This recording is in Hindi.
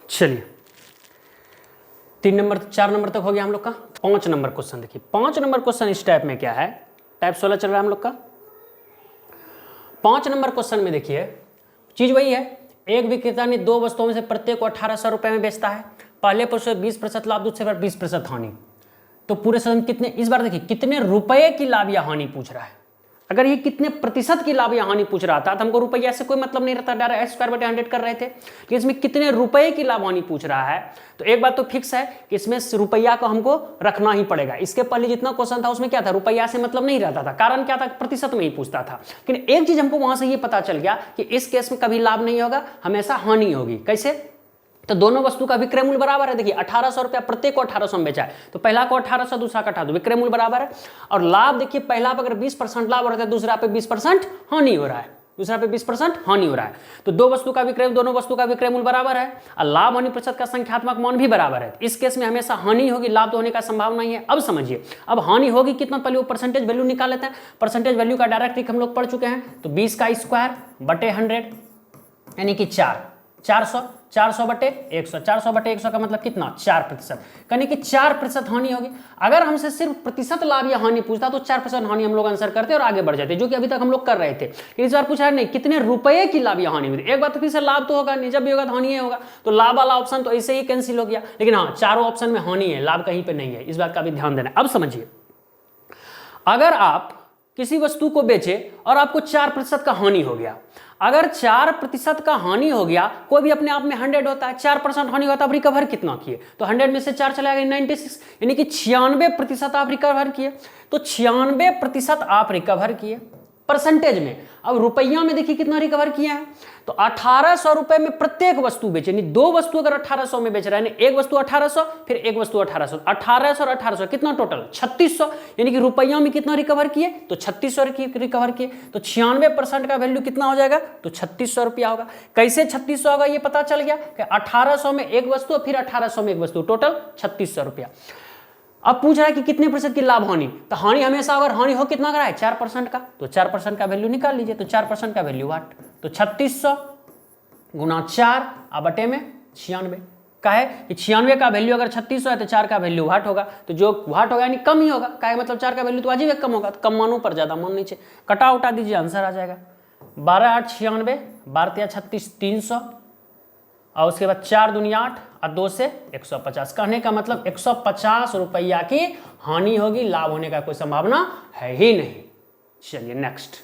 चलिए 4 नंबर तक हो गया हम लोग का। 5 नंबर क्वेश्चन देखिए। 5 नंबर क्वेश्चन इस टाइप में क्या है, टाइप 16 चल रहा है हम लोग का। 5 नंबर क्वेश्चन में देखिए चीज वही है, एक विक्रेता ने 2 वस्तुओं में से प्रत्येक को 1800 रुपए में बेचता है। पहले पर 20% लाभ, दूसरे पर 20% हानि। तो पूरे सदन कितने, इस बार देखिए कितने रुपए की लाभ या हानि पूछ रहा है। अगर ये कितने प्रतिशत की लाभ या हानि पूछ रहा था तो हमको रुपया से कोई मतलब नहीं रहता, डायरेक्ट x² कर रहे थे। लेकिन इसमें कितने रुपए की लाभ हानि पूछ रहा है, तो एक बात तो फिक्स है कि इसमें रुपया को हमको रखना ही पड़ेगा। इसके पहले जितना क्वेश्चन था उसमें क्या था, रुपया से मतलब नहीं रहता था, कारण क्या था, प्रतिशत में ही पूछता था। लेकिन एक चीज हमको वहां से ये पता चल गया कि इस केस में कभी लाभ नहीं होगा, हमेशा हानि होगी। कैसे, तो दोनों वस्तु का विक्रय मूल्य बराबर है। देखिए 1800 रुपया, प्रत्येक को 1800 में बेचा है, तो पहला को 1800, दूसरा का 1800, विक्रय मूल्य बराबर है। और लाभ देखिए, पहला पर अगर 20% लाभ हो रहा है, दूसरा पे 20% हानि हो रहा है, दूसरा पे 20% हानि हो रहा है। तो दोनों वस्तु का विक्रय मूल्य बराबर है और लाभ हानि प्रतिशत का संख्यात्मक मान भी बराबर है। इस केस में हमेशा हानि होगी, लाभ तो होने का संभावना नहीं है। अब समझिए, अब हानि होगी कितना, पहले वो परसेंटेज वैल्यू निकाल लेते हैं। परसेंटेज वैल्यू का डायरेक्ट ट्रिक हम लोग पढ़ चुके हैं। तो 20 का स्क्वायर बटे 100 यानी कि 400, 400 बटे 100, 400 बटे 100 का मतलब कितना, 4%, यानी कि 4% हानि होगी। अगर हमसे सिर्फ प्रतिशत लाभ या हानि पूछता तो 4% हानि हम लोग आंसर करते और आगे बढ़ जाते, जो कि अभी तक हम लोग कर रहे थे। इस बार पूछा है नहीं कितने रुपए की लाभ या हानि हुई। एक बात तो फिर से लाभ तो होगा नहीं, जब भी होगा तो हानि होगा, तो लाभ वाला ऑप्शन तो ऐसे ही कैंसिल हो गया। लेकिन हाँ, चारों ऑप्शन में हानि है, लाभ कहीं पर नहीं है, इस बात का भी ध्यान देना। अब समझिए, अगर आप किसी वस्तु को बेचे और आपको 4% का हानि हो गया, अगर 4% का हानि हो गया, कोई भी अपने आप में 100 होता है, 4% हानि होता है, आप रिकवर कितना किए, तो 100 में से 4 चला गया 96, यानी कि 96% आप रिकवर किए। तो 96% आप रिकवर किए परसेंटेज में। अब रुपया में देखिए कितना रिकवर किया है, तो 1800 रुपए में प्रत्येक वस्तु बेचे, यानी 2 वस्तु अगर 1800 में बेच रहा है, एक वस्तु 1800 फिर एक वस्तु 1800, 1800 और 1800 कितना टोटल 3600, यानी कि रुपया में कितना रिकवर किए, तो 3600 रिकवर किए। तो 96% का वैल्यू कितना हो जाएगा, तो 3600 रुपया होगा। कैसे 3600 होगा ये पता चल गया कि 1800 में एक वस्तु फिर 1800 में एक वस्तु, टोटल 3600 रुपया। अब पूछ रहा है कि कितने प्रतिशत की लाभ हानि, तो हानि हमेशा अगर हानि हो कितना करा है, 4% का, तो 4% का वैल्यू निकाल लीजिए। तो 4% का वैल्यू 8, तो 3600 गुना 4 अब बटे में 96 का है कि 96 का वैल्यू अगर 3600 है तो 4 का वैल्यू 8 होगा, तो जो 8 होगा यानी कम ही होगा। का मतलब 4 का वैल्यू तो वाजिब है कम होगा, तो कम मानों पर ज्यादा मान नीचे, कटा उठा दीजिए, आंसर आ जाएगा 12 8 96, 12 36 300 और उसके बाद 4 दूनी 8 और 2 से 150। कहने का मतलब 150 रुपया की हानि होगी, लाभ होने का कोई संभावना है ही नहीं। चलिए नेक्स्ट।